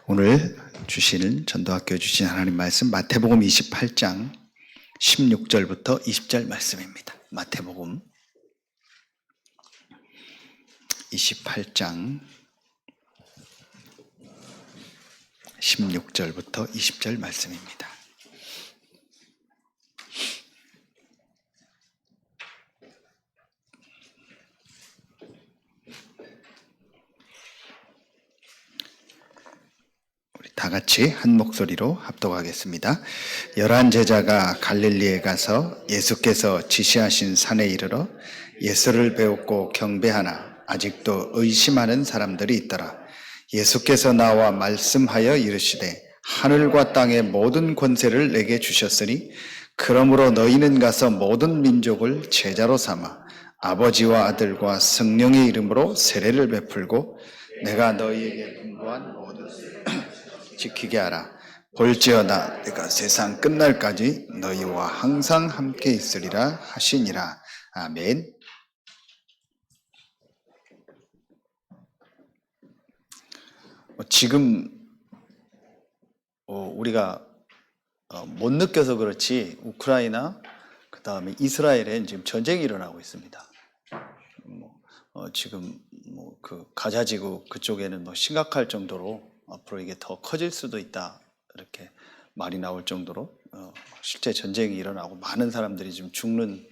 오늘 주시는 전도학교에 주신 하나님 말씀 마태복음 28장 16절부터 20절 말씀입니다. 마태복음 28장 16절부터 20절 말씀입니다. 다 같이 한 목소리로 합독하겠습니다. 11 제자가 갈릴리에 가서 예수께서 지시하신 산에 이르러 예수를 배웠고 경배하나 아직도 의심하는 사람들이 있더라. 예수께서 나와 말씀하여 이르시되 하늘과 땅의 모든 권세를 내게 주셨으니 그러므로 너희는 가서 모든 민족을 제자로 삼아 아버지와 아들과 성령의 이름으로 세례를 베풀고 내가 너희에게 분부한 모든 지키게 하라. 볼지어다 내가 세상 끝날까지 너희와 항상 함께 있으리라 하시니라. 아멘. 지금 우리가 못 느껴서 그렇지 우크라이나 그 다음에 이스라엘에 지금 전쟁이 일어나고 있습니다. 지금 그 가자지구 그쪽에는 심각할 정도로 앞으로 이게 더 커질 수도 있다 이렇게 말이 나올 정도로 실제 전쟁이 일어나고 많은 사람들이 지금 죽는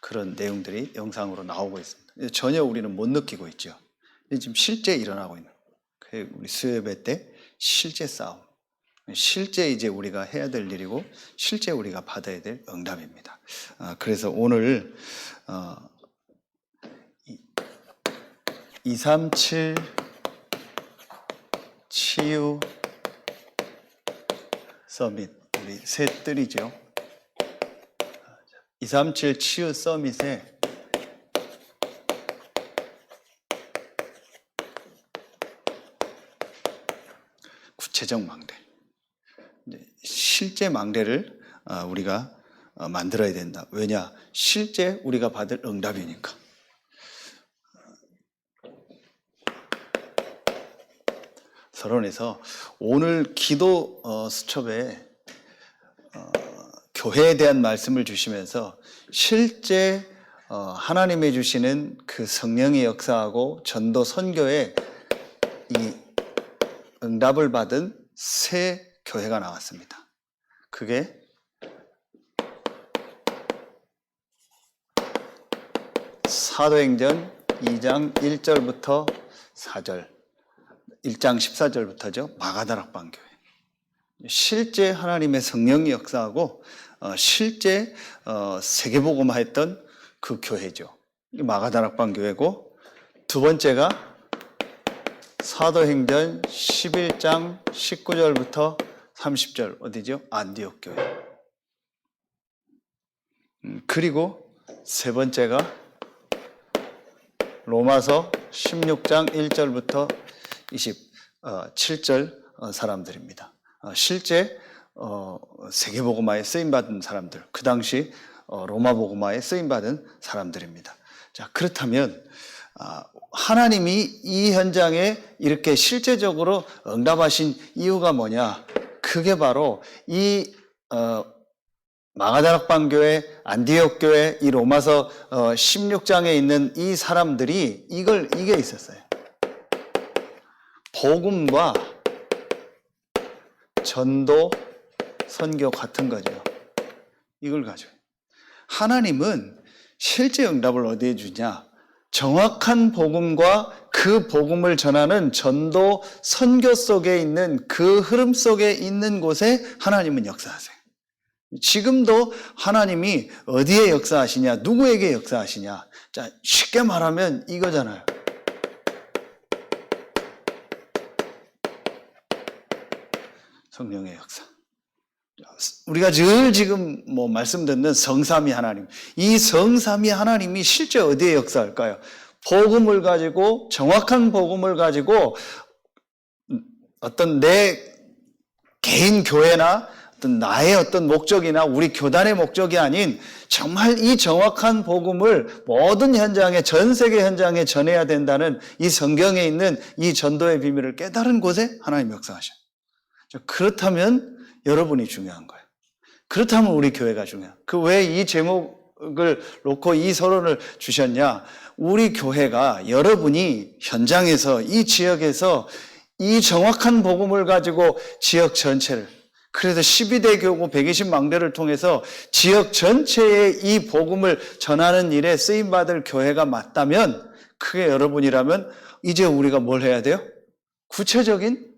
그런 내용들이 영상으로 나오고 있습니다. 전혀 우리는 못 느끼고 있죠. 지금 실제 일어나고 있는 우리 수요예배 때 실제 싸움, 실제 이제 우리가 해야 될 일이고 실제 우리가 받아야 될 응답입니다. 그래서 오늘 237 치유 서밋, 우리 새 뜰이죠. 237 치유 서밋에 구체적 망대, 실제 망대를 우리가 만들어야 된다. 왜냐? 실제 우리가 받을 응답이니까. 서론에서 오늘 기도 수첩에 교회에 대한 말씀을 주시면서 실제 하나님이 주시는 그 성령의 역사하고 전도 선교에 이 응답을 받은 새 교회가 나왔습니다. 그게 사도행전 2장 1절부터 4절 1장 14절부터죠. 마가다락방 교회. 실제 하나님의 성령이 역사하고 실제 세계복음화했던 그 교회죠. 마가다락방 교회고, 두 번째가 사도행전 11장 19절부터 30절 어디죠? 안디옥 교회. 그리고 세 번째가 로마서 16장 1절부터 27절 사람들입니다. 실제 세계복음화에 쓰임받은 사람들, 그 당시 로마복음화에 쓰임받은 사람들입니다. 자, 그렇다면 하나님이 이 현장에 이렇게 실제적으로 응답하신 이유가 뭐냐? 그게 바로 이 마가다락방 교회, 안디옥 교회, 이 로마서 16장에 있는 이 사람들이 이게 있었어요. 복음과 전도, 선교 같은 거죠. 이걸 가지고 하나님은 실제 응답을 어디에 주냐? 정확한 복음과 그 복음을 전하는 전도, 선교 속에 있는 그 흐름 속에 있는 곳에 하나님은 역사하세요. 지금도 하나님이 어디에 역사하시냐? 누구에게 역사하시냐? 자, 쉽게 말하면 이거잖아요. 성령의 역사. 우리가 늘 지금 말씀 듣는 성삼위 하나님. 이 성삼위 하나님이 실제 어디에 역사할까요? 복음을 가지고, 정확한 복음을 가지고 어떤 내 개인 교회나 어떤 나의 어떤 목적이나 우리 교단의 목적이 아닌 정말 이 정확한 복음을 모든 현장에, 전 세계 현장에 전해야 된다는 이 성경에 있는 이 전도의 비밀을 깨달은 곳에 하나님 역사하셔요. 그렇다면 여러분이 중요한 거예요. 그렇다면 우리 교회가 중요해요. 왜 이 제목을 놓고 이 서론을 주셨냐? 우리 교회가 여러분이 현장에서 이 지역에서 이 정확한 복음을 가지고 지역 전체를, 그래서 12대 교구 120망대를 통해서 지역 전체에 이 복음을 전하는 일에 쓰임받을 교회가 맞다면, 그게 여러분이라면 이제 우리가 뭘 해야 돼요? 구체적인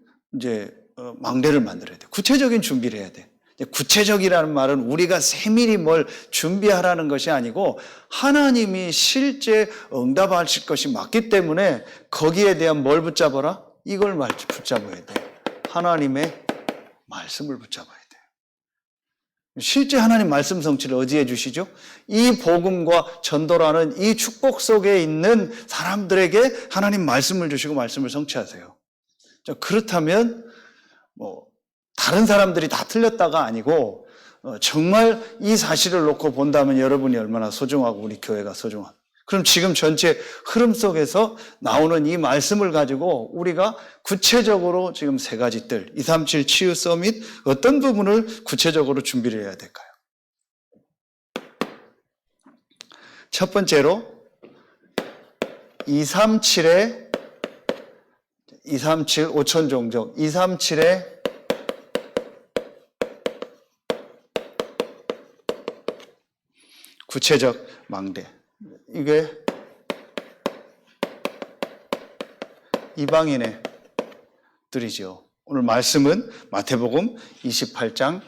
망대를 만들어야 돼요. 구체적인 준비를 해야 돼요. 구체적이라는 말은 우리가 세밀히 뭘 준비하라는 것이 아니고 하나님이 실제 응답하실 것이 맞기 때문에 거기에 대한 뭘 붙잡아라? 이걸 붙잡아야 돼요. 하나님의 말씀을 붙잡아야 돼요. 실제 하나님 말씀 성취를 어디에 주시죠? 이 복음과 전도라는 이 축복 속에 있는 사람들에게 하나님 말씀을 주시고 말씀을 성취하세요. 그렇다면 다른 사람들이 다 틀렸다가 아니고 정말 이 사실을 놓고 본다면 여러분이 얼마나 소중하고 우리 교회가 소중하고, 그럼 지금 전체 흐름 속에서 나오는 이 말씀을 가지고 우리가 구체적으로 지금 세 가지 뜰 237 치유 서밋 어떤 부분을 구체적으로 준비를 해야 될까요? 첫 번째로 237 5천 종족 237의 구체적 망대. 이게 이방인의 들이죠. 오늘 말씀은 마태복음 28장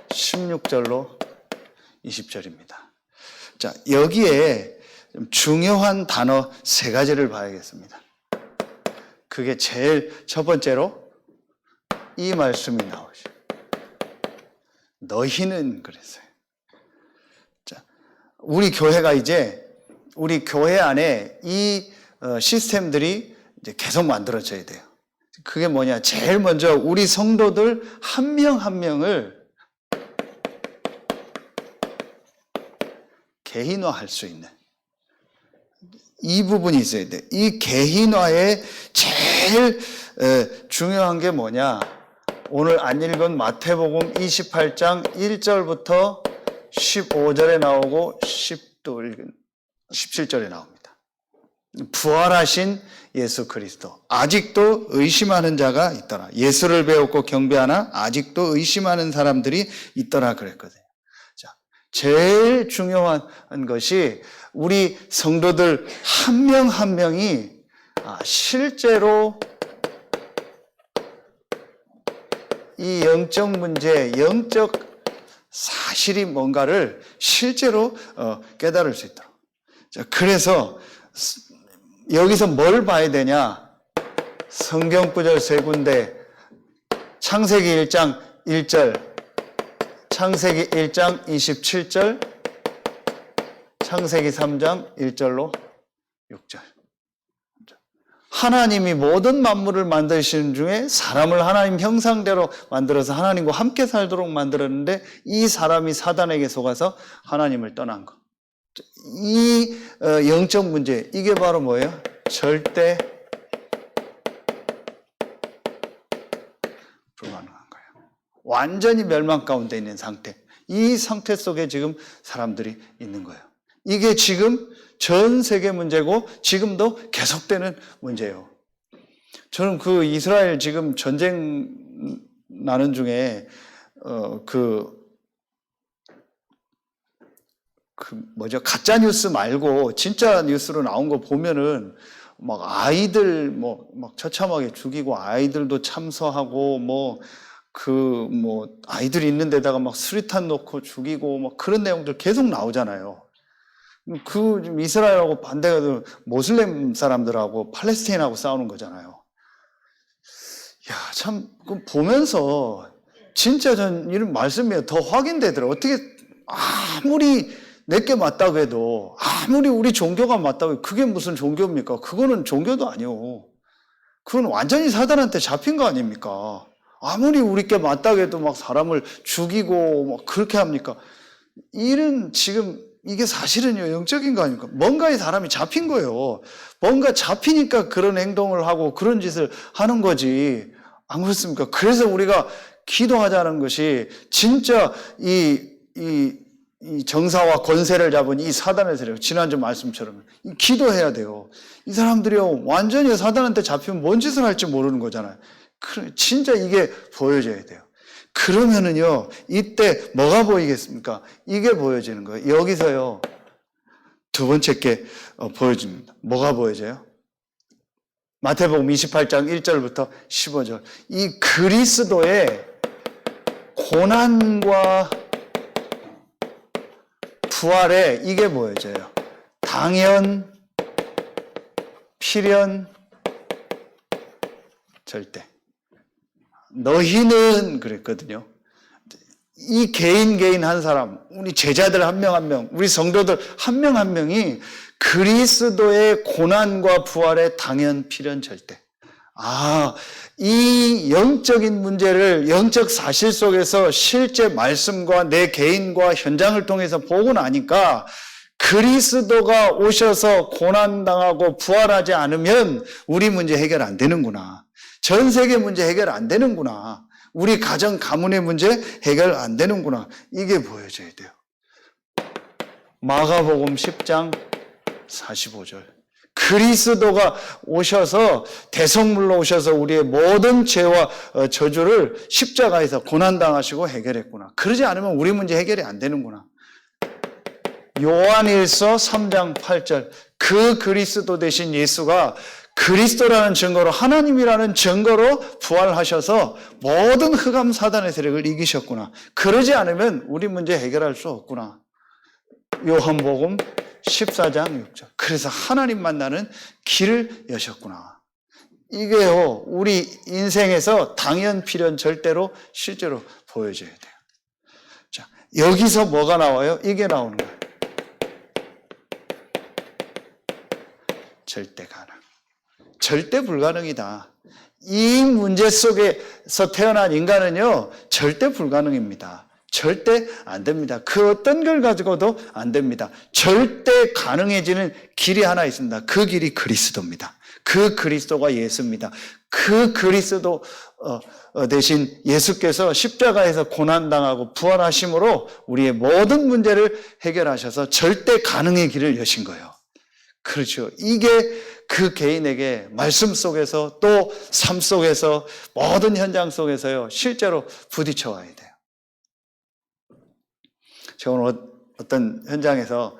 16절로 20절입니다. 자, 여기에 중요한 단어 세 가지를 봐야겠습니다. 그게 제일 첫 번째로 이 말씀이 나오죠. 너희는 그랬어요. 자, 우리 교회가 이제 우리 교회 안에 이 시스템들이 이제 계속 만들어져야 돼요. 그게 뭐냐? 제일 먼저 우리 성도들 한 명 한 명을 개인화할 수 있는 이 부분이 있어야 돼. 이 개인화의 제일 중요한 게 뭐냐? 오늘 안 읽은 마태복음 28장 1절부터 15절에 나오고 17절에 나옵니다. 부활하신 예수 그리스도. 아직도 의심하는 자가 있더라. 예수를 배웠고 경배하나 아직도 의심하는 사람들이 있더라 그랬거든요. 자, 제일 중요한 것이 우리 성도들 한 명 한 명이 실제로 이 영적 문제, 영적 사실이 뭔가를 실제로 깨달을 수 있도록. 자, 그래서 여기서 뭘 봐야 되냐? 성경 구절 세 군데, 창세기 1장 1절, 창세기 1장 27절, 창세기 3장 1절로 6절. 하나님이 모든 만물을 만드시는 중에 사람을 하나님 형상대로 만들어서 하나님과 함께 살도록 만들었는데 이 사람이 사단에게 속아서 하나님을 떠난 것. 이 영적 문제, 이게 바로 뭐예요? 절대 불가능한 거예요. 완전히 멸망 가운데 있는 상태. 이 상태 속에 지금 사람들이 있는 거예요. 이게 지금 전 세계 문제고 지금도 계속되는 문제예요. 저는 그 이스라엘 지금 전쟁 나는 중에 가짜 뉴스 말고 진짜 뉴스로 나온 거 보면은 막 아이들 막 처참하게 죽이고 아이들도 참서하고 아이들이 있는 데다가 막 수리탄 놓고 죽이고 막 그런 내용들 계속 나오잖아요. 지금 이스라엘하고 반대가 모슬렘 사람들하고 팔레스타인하고 싸우는 거잖아요. 야, 참, 보면서 진짜 전 이런 말씀이 더 확인되더라고요. 어떻게, 아무리 내게 맞다고 해도, 아무리 우리 종교가 맞다고 해도 그게 무슨 종교입니까? 그거는 종교도 아니요. 그건 완전히 사단한테 잡힌 거 아닙니까? 아무리 우리께 맞다고 해도 막 사람을 죽이고 막 그렇게 합니까? 이런 지금 이게 사실은요, 영적인 거 아닙니까? 뭔가에 사람이 잡힌 거예요. 뭔가 잡히니까 그런 행동을 하고 그런 짓을 하는 거지. 안 그렇습니까? 그래서 우리가 기도하자는 것이 진짜 이 정사와 권세를 잡은 이 사단의 세력, 지난주 말씀처럼 기도해야 돼요. 이 사람들이요, 완전히 사단한테 잡히면 뭔 짓을 할지 모르는 거잖아요. 진짜 이게 보여져야 돼요. 그러면은요, 이때 뭐가 보이겠습니까? 이게 보여지는 거예요. 여기서요, 두 번째 게 보여집니다. 뭐가 보여져요? 마태복음 28장 1절부터 15절. 이 그리스도의 고난과 부활에 이게 보여져요. 당연, 필연, 절대. 너희는 그랬거든요. 이 개인 한 사람, 우리 제자들 한 명 한 명, 우리 성도들 한 명 한 명이 그리스도의 고난과 부활의 당연, 필연, 절대. 이 영적인 문제를 영적 사실 속에서 실제 말씀과 내 개인과 현장을 통해서 보고 나니까 그리스도가 오셔서 고난당하고 부활하지 않으면 우리 문제 해결 안 되는구나. 전 세계 문제 해결 안 되는구나. 우리 가정, 가문의 문제 해결 안 되는구나. 이게 보여져야 돼요. 마가복음 10장 45절. 그리스도가 오셔서 대성물로 오셔서 우리의 모든 죄와 저주를 십자가에서 고난당하시고 해결했구나. 그러지 않으면 우리 문제 해결이 안 되는구나. 요한일서 3장 8절. 그 그리스도 되신 예수가 그리스도라는 증거로, 하나님이라는 증거로 부활하셔서 모든 흑암 사단의 세력을 이기셨구나. 그러지 않으면 우리 문제 해결할 수 없구나. 요한복음 14장 6절. 그래서 하나님 만나는 길을 여셨구나. 이게요, 우리 인생에서 당연, 필연, 절대로 실제로 보여져야 돼요. 자, 여기서 뭐가 나와요? 이게 나오는 거예요. 절대 가능. 절대 불가능이다. 이 문제 속에서 태어난 인간은요, 절대 불가능입니다. 절대 안 됩니다. 그 어떤 걸 가지고도 안 됩니다. 절대 가능해지는 길이 하나 있습니다. 그 길이 그리스도입니다. 그 그리스도가 예수입니다. 그 그리스도 대신 예수께서 십자가에서 고난당하고 부활하심으로 우리의 모든 문제를 해결하셔서 절대 가능의 길을 여신 거예요. 그렇죠. 이게 그 개인에게 말씀 속에서 또 삶 속에서 모든 현장 속에서요, 실제로 부딪혀 와야 돼요. 제가 오늘 어떤 현장에서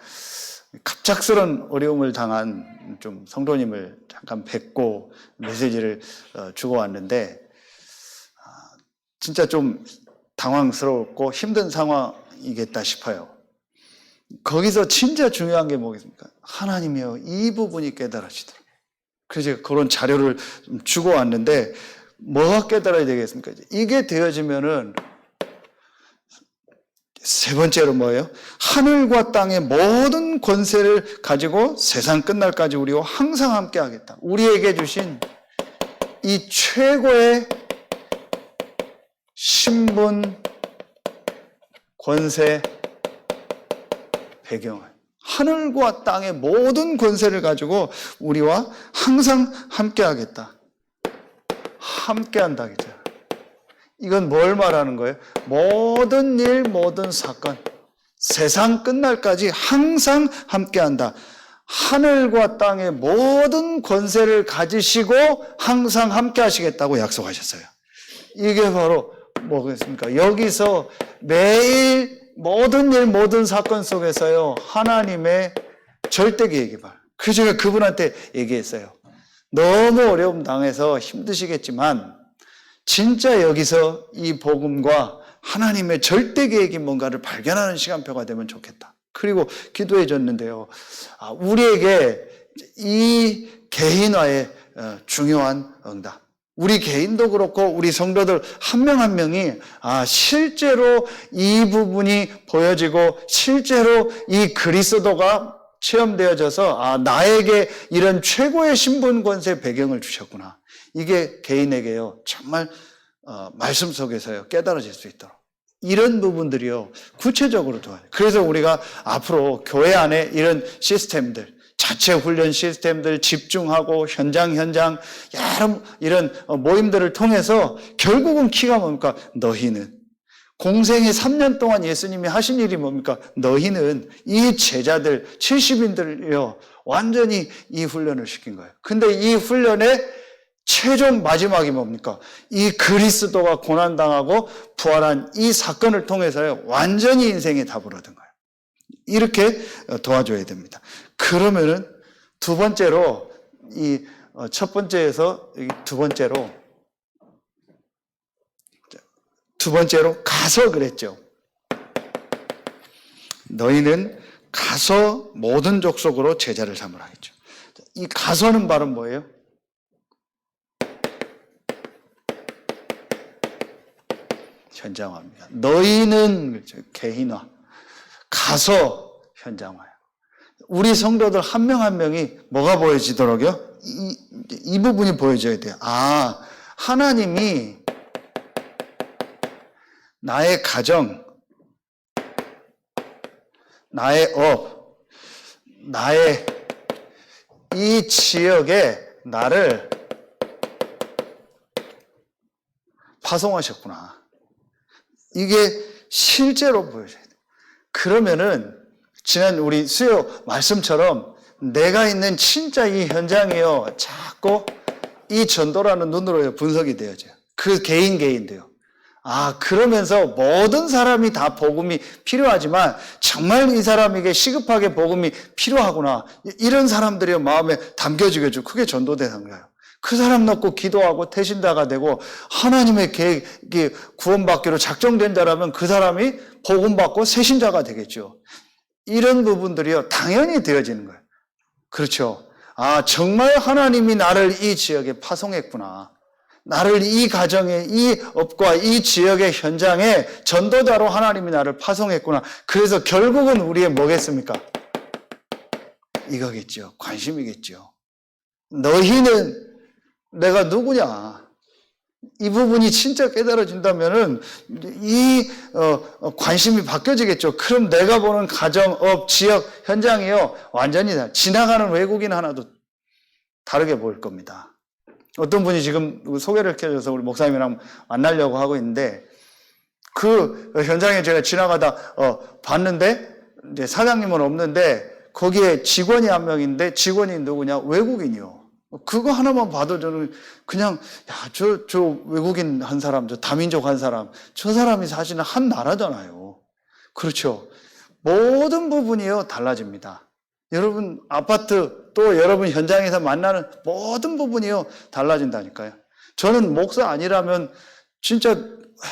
갑작스런 어려움을 당한 좀 성도님을 잠깐 뵙고 메시지를 주고 왔는데, 진짜 좀 당황스럽고 힘든 상황이겠다 싶어요. 거기서 진짜 중요한 게 뭐겠습니까? 하나님이요, 이 부분이 깨달아지도록. 그래서 제가 그런 자료를 좀 주고 왔는데, 뭐가 깨달아야 되겠습니까? 이게 되어지면은 세 번째로 뭐예요? 하늘과 땅의 모든 권세를 가지고 세상 끝날까지 우리와 항상 함께 하겠다. 우리에게 주신 이 최고의 신분, 권세, 배경을, 하늘과 땅의 모든 권세를 가지고 우리와 항상 함께 하겠다. 함께 한다겠죠. 이건 뭘 말하는 거예요? 모든 일, 모든 사건, 세상 끝날까지 항상 함께한다. 하늘과 땅의 모든 권세를 가지시고 항상 함께 하시겠다고 약속하셨어요. 이게 바로 뭐겠습니까? 여기서 매일 모든 일, 모든 사건 속에서요, 하나님의 절대 계획이 발. 그래서 제가 그분한테 얘기했어요. 너무 어려움 당해서 힘드시겠지만 진짜 여기서 이 복음과 하나님의 절대 계획이 뭔가를 발견하는 시간표가 되면 좋겠다. 그리고 기도해 줬는데요, 우리에게 이 개인화의 중요한 응답, 우리 개인도 그렇고 우리 성도들 한 명 한 명이 실제로 이 부분이 보여지고 실제로 이 그리스도가 체험되어져서 나에게 이런 최고의 신분 권세 배경을 주셨구나. 이게 개인에게요, 정말 말씀 속에서요, 깨달아질 수 있도록 이런 부분들이요, 구체적으로 도와요. 그래서 우리가 앞으로 교회 안에 이런 시스템들, 자체 훈련 시스템들 집중하고 현장 여러 이런 모임들을 통해서 결국은 키가 뭡니까? 너희는. 공생의 3년 동안 예수님이 하신 일이 뭡니까? 너희는 이 제자들 70인들요 완전히 이 훈련을 시킨 거예요. 근데 이 훈련의 최종 마지막이 뭡니까? 이 그리스도가 고난당하고 부활한 이 사건을 통해서 완전히 인생의 답을 얻은 거예요. 이렇게 도와줘야 됩니다. 그러면은 두 번째로 이 첫 번째에서 두 번째로 가서 그랬죠. 너희는 가서 모든 족속으로 제자를 삼으라 했죠. 이 가서는 바로 뭐예요? 현장화입니다. 너희는 그렇죠. 개인화. 가서 현장화예요. 우리 성도들 한 명 한 명이 뭐가 보여지도록요? 이 부분이 보여져야 돼요. 아, 하나님이 나의 가정, 나의 업, 나의 이 지역에 나를 파송하셨구나. 이게 실제로 보여져야 돼요. 그러면은 지난 우리 수요 말씀처럼 내가 있는 진짜 이 현장이요 자꾸 이 전도라는 눈으로 분석이 되어져요. 그 개인도요. 아, 그러면서 모든 사람이 다 복음이 필요하지만 정말 이 사람에게 시급하게 복음이 필요하구나. 이런 사람들이 마음에 담겨지겠죠. 그게 전도 대상이에요. 그 사람 놓고 기도하고 태신자가 되고 하나님의 계획이 구원받기로 작정된다라면 그 사람이 복음받고 새신자가 되겠죠. 이런 부분들이요 당연히 되어지는 거예요. 그렇죠. 아, 정말 하나님이 나를 이 지역에 파송했구나. 나를 이 가정에, 이 업과 이 지역의 현장에 전도자로 하나님이 나를 파송했구나. 그래서 결국은 우리의 뭐겠습니까? 이거겠죠. 관심이겠죠. 너희는 내가 누구냐? 이 부분이 진짜 깨달아진다면은 이 관심이 바뀌어지겠죠. 그럼 내가 보는 가정, 업, 지역, 현장이요 완전히 지나가는 외국인 하나도 다르게 보일 겁니다. 어떤 분이 지금 소개를 켜줘서 우리 목사님이랑 만나려고 하고 있는데 그 현장에 제가 지나가다 봤는데 이제 사장님은 없는데 거기에 직원이 한 명인데 직원이 누구냐? 외국인이요. 그거 하나만 봐도 저는 그냥 저 외국인 한 사람, 저 다민족 한 사람, 저 사람이 사실은 한 나라잖아요. 그렇죠. 모든 부분이요 달라집니다. 여러분 아파트 또 여러분 현장에서 만나는 모든 부분이요 달라진다니까요. 저는 목사 아니라면 진짜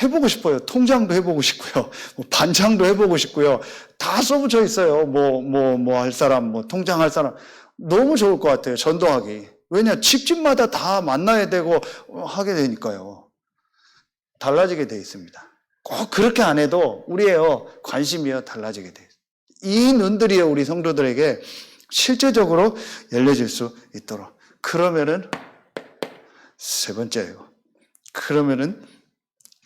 해보고 싶어요. 통장도 해보고 싶고요. 반장도 해보고 싶고요. 다 써붙여 있어요. 뭐 할 사람, 뭐 통장 할 사람. 너무 좋을 것 같아요. 전도하기. 왜냐? 집집마다 다 만나야 되고 하게 되니까요. 달라지게 돼 있습니다. 꼭 그렇게 안 해도 우리의 관심이요 달라지게 돼 있어요. 이 눈들이요 우리 성도들에게 실제적으로 열려질 수 있도록. 그러면은 세 번째예요. 그러면은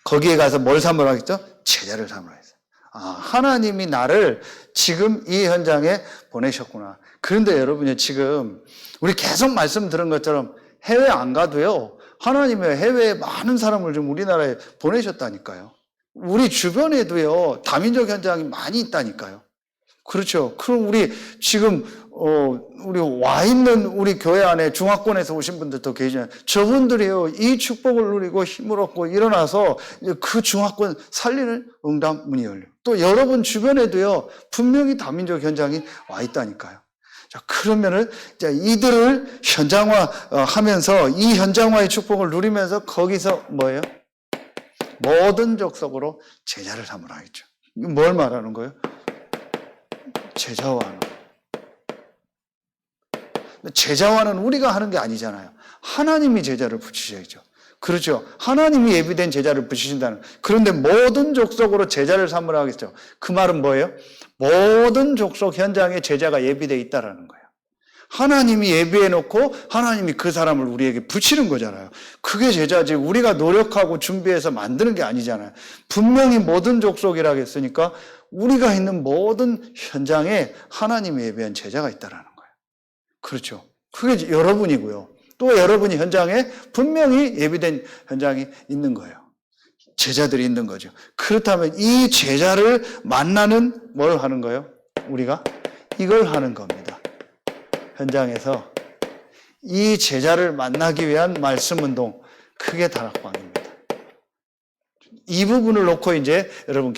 거기에 가서 뭘 삼으라 했죠? 제자를 삼으라 했어요. 아, 하나님이 나를 지금 이 현장에 보내셨구나. 그런데 여러분이 지금 우리 계속 말씀 들은 것처럼 해외 안 가도요 하나님의 해외에 많은 사람을 지금 우리나라에 보내셨다니까요. 우리 주변에도요 다민족 현장이 많이 있다니까요. 그렇죠. 그럼 우리 지금 우리 와 있는 우리 교회 안에 중화권에서 오신 분들도 계시잖아요. 저분들이요 이 축복을 누리고 힘을 얻고 일어나서 그 중화권 살리는 응답문이 열려. 또 여러분 주변에도요 분명히 다민족 현장이 와 있다니까요. 자, 그러면은 이들을 현장화하면서 이 현장화의 축복을 누리면서 거기서 뭐예요? 모든 족속으로 제자를 삼으라 했죠. 뭘 말하는 거예요? 제자화하는 거예요. 제자화는 우리가 하는 게 아니잖아요. 하나님이 제자를 붙이셔야죠. 그렇죠. 하나님이 예비된 제자를 붙이신다는. 그런데 모든 족속으로 제자를 삼으라 하겠죠. 그 말은 뭐예요? 모든 족속 현장에 제자가 예비되어 있다라는 거예요. 하나님이 예비해 놓고 하나님이 그 사람을 우리에게 붙이는 거잖아요. 그게 제자지 우리가 노력하고 준비해서 만드는 게 아니잖아요. 분명히 모든 족속이라고 했으니까 우리가 있는 모든 현장에 하나님이 예비한 제자가 있다라는 거예요. 그렇죠. 그게 여러분이고요. 또 여러분이 현장에 분명히 예비된 현장이 있는 거예요. 제자들이 있는 거죠. 그렇다면 이 제자를 만나는 뭘 하는 거예요? 우리가 이걸 하는 겁니다. 현장에서 이 제자를 만나기 위한 말씀 운동, 그게 다락방입니다. 이 부분을 놓고 이제 여러분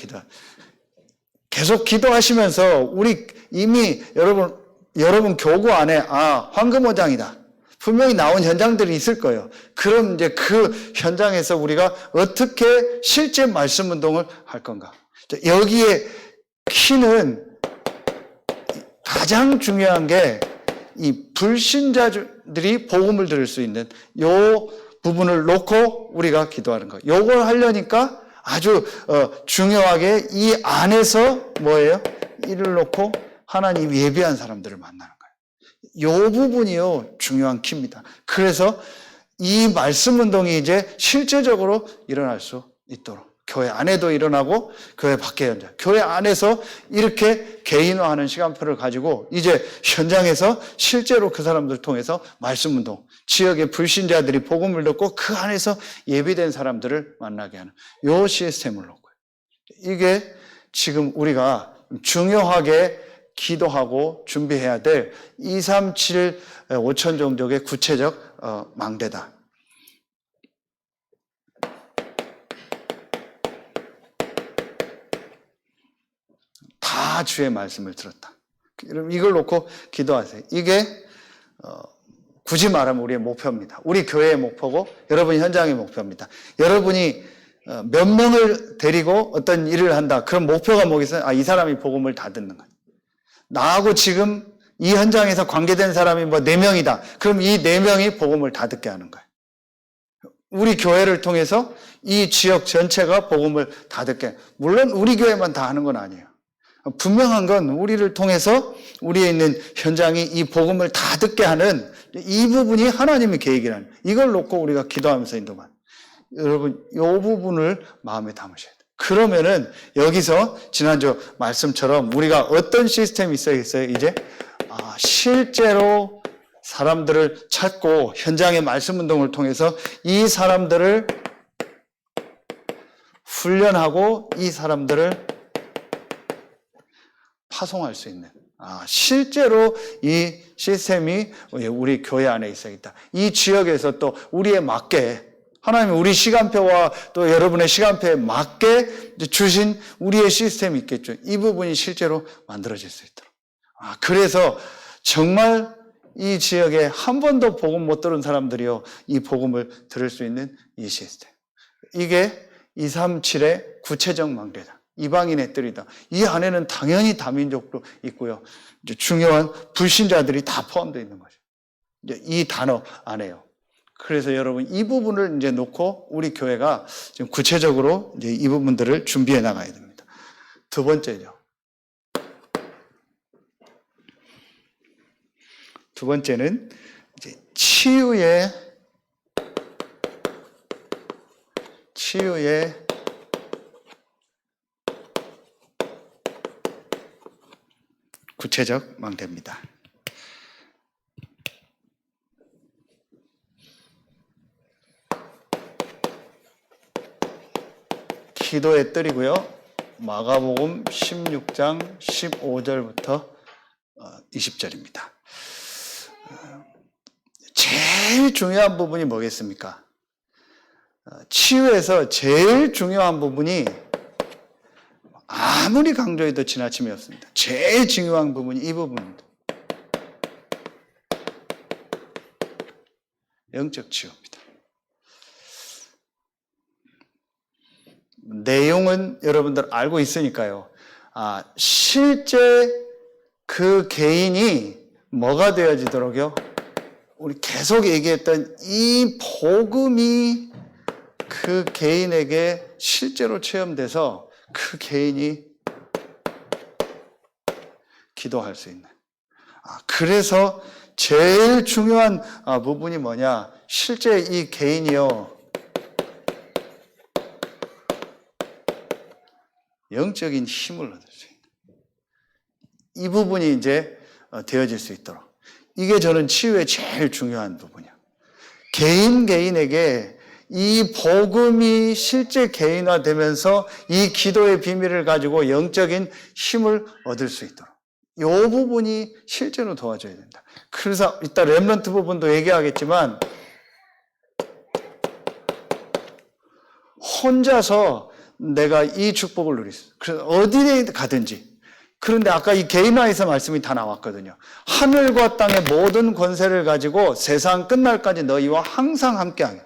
계속 기도하시면서 우리 이미 여러분 교구 안에 황금오장이다. 분명히 나온 현장들이 있을 거예요. 그럼 이제 그 현장에서 우리가 어떻게 실제 말씀 운동을 할 건가? 여기에 키는 가장 중요한 게 이 불신자들이 복음을 들을 수 있는 요 부분을 놓고 우리가 기도하는 거예요. 요걸 하려니까 아주 중요하게 이 안에서 뭐예요? 이를 놓고 하나님 예비한 사람들을 만나는 거예요. 요 부분이요 중요한 키입니다. 그래서 이 말씀 운동이 이제 실제적으로 일어날 수 있도록 교회 안에도 일어나고 교회 밖에 현장, 교회 안에서 이렇게 개인화하는 시간표를 가지고 이제 현장에서 실제로 그 사람들 통해서 말씀 운동, 지역의 불신자들이 복음을 듣고 그 안에서 예비된 사람들을 만나게 하는 요 시스템을 놓고요. 이게 지금 우리가 중요하게 기도하고 준비해야 될 237 5천 종족의 구체적 망대다. 다 주의 말씀을 들었다. 이걸 놓고 기도하세요. 이게 굳이 말하면 우리의 목표입니다. 우리 교회의 목표고 여러분 현장의 목표입니다. 여러분이 몇 명을 데리고 어떤 일을 한다. 그럼 목표가 뭐겠어요? 이 사람이 복음을 다 듣는 거예요. 나하고 지금 이 현장에서 관계된 사람이 4명이다. 그럼 이 4명이 복음을 다 듣게 하는 거예요. 우리 교회를 통해서 이 지역 전체가 복음을 다 듣게. 물론 우리 교회만 다 하는 건 아니에요. 분명한 건 우리를 통해서 우리에 있는 현장이 이 복음을 다 듣게 하는 이 부분이 하나님의 계획이라는, 이걸 놓고 우리가 기도하면서 인도만. 여러분, 이 부분을 마음에 담으셔야 돼요. 그러면은 여기서 지난주 말씀처럼 우리가 어떤 시스템이 있어야겠어요? 이제 실제로 사람들을 찾고 현장의 말씀 운동을 통해서 이 사람들을 훈련하고 이 사람들을 파송할 수 있는, 실제로 이 시스템이 우리 교회 안에 있어야겠다. 이 지역에서 또 우리에 맞게 하나님이 우리 시간표와 또 여러분의 시간표에 맞게 주신 우리의 시스템이 있겠죠. 이 부분이 실제로 만들어질 수 있도록. 그래서 정말 이 지역에 한 번도 복음 못 들은 사람들이요, 이 복음을 들을 수 있는 이 시스템. 이게 237의 구체적 망대다. 이방인의 뜰이다. 이 안에는 당연히 다민족도 있고요. 이제 중요한 불신자들이 다 포함되어 있는 거죠. 이제 이 단어 안에요. 그래서 여러분 이 부분을 이제 놓고 우리 교회가 지금 구체적으로 이제 이 부분들을 준비해 나가야 됩니다. 두 번째죠. 두 번째는 이제 치유의 구체적 망대입니다. 기도의 뜰이고요. 마가복음 16장 15절부터 20절입니다. 제일 중요한 부분이 뭐겠습니까? 치유에서 제일 중요한 부분이 아무리 강조해도 지나침이 없습니다. 제일 중요한 부분이 이 부분입니다. 영적 치유입니다. 내용은 여러분들 알고 있으니까요. 실제 그 개인이 뭐가 되어지도록요? 우리 계속 얘기했던 이 복음이 그 개인에게 실제로 체험돼서 그 개인이 기도할 수 있는. 그래서 제일 중요한 부분이 뭐냐? 실제 이 개인이요, 영적인 힘을 얻을 수 있는 이 부분이 이제 되어질 수 있도록. 이게 저는 치유의 제일 중요한 부분이야. 개인에게 이 복음이 실제 개인화되면서 이 기도의 비밀을 가지고 영적인 힘을 얻을 수 있도록. 이 부분이 실제로 도와줘야 된다. 그래서 이따 렘넌트 부분도 얘기하겠지만 혼자서 내가 이 축복을 누릴 수 있어요. 그래서 어디에 가든지. 그런데 아까 이 개인화에서 말씀이 다 나왔거든요. 하늘과 땅의 모든 권세를 가지고 세상 끝날까지 너희와 항상 함께하게.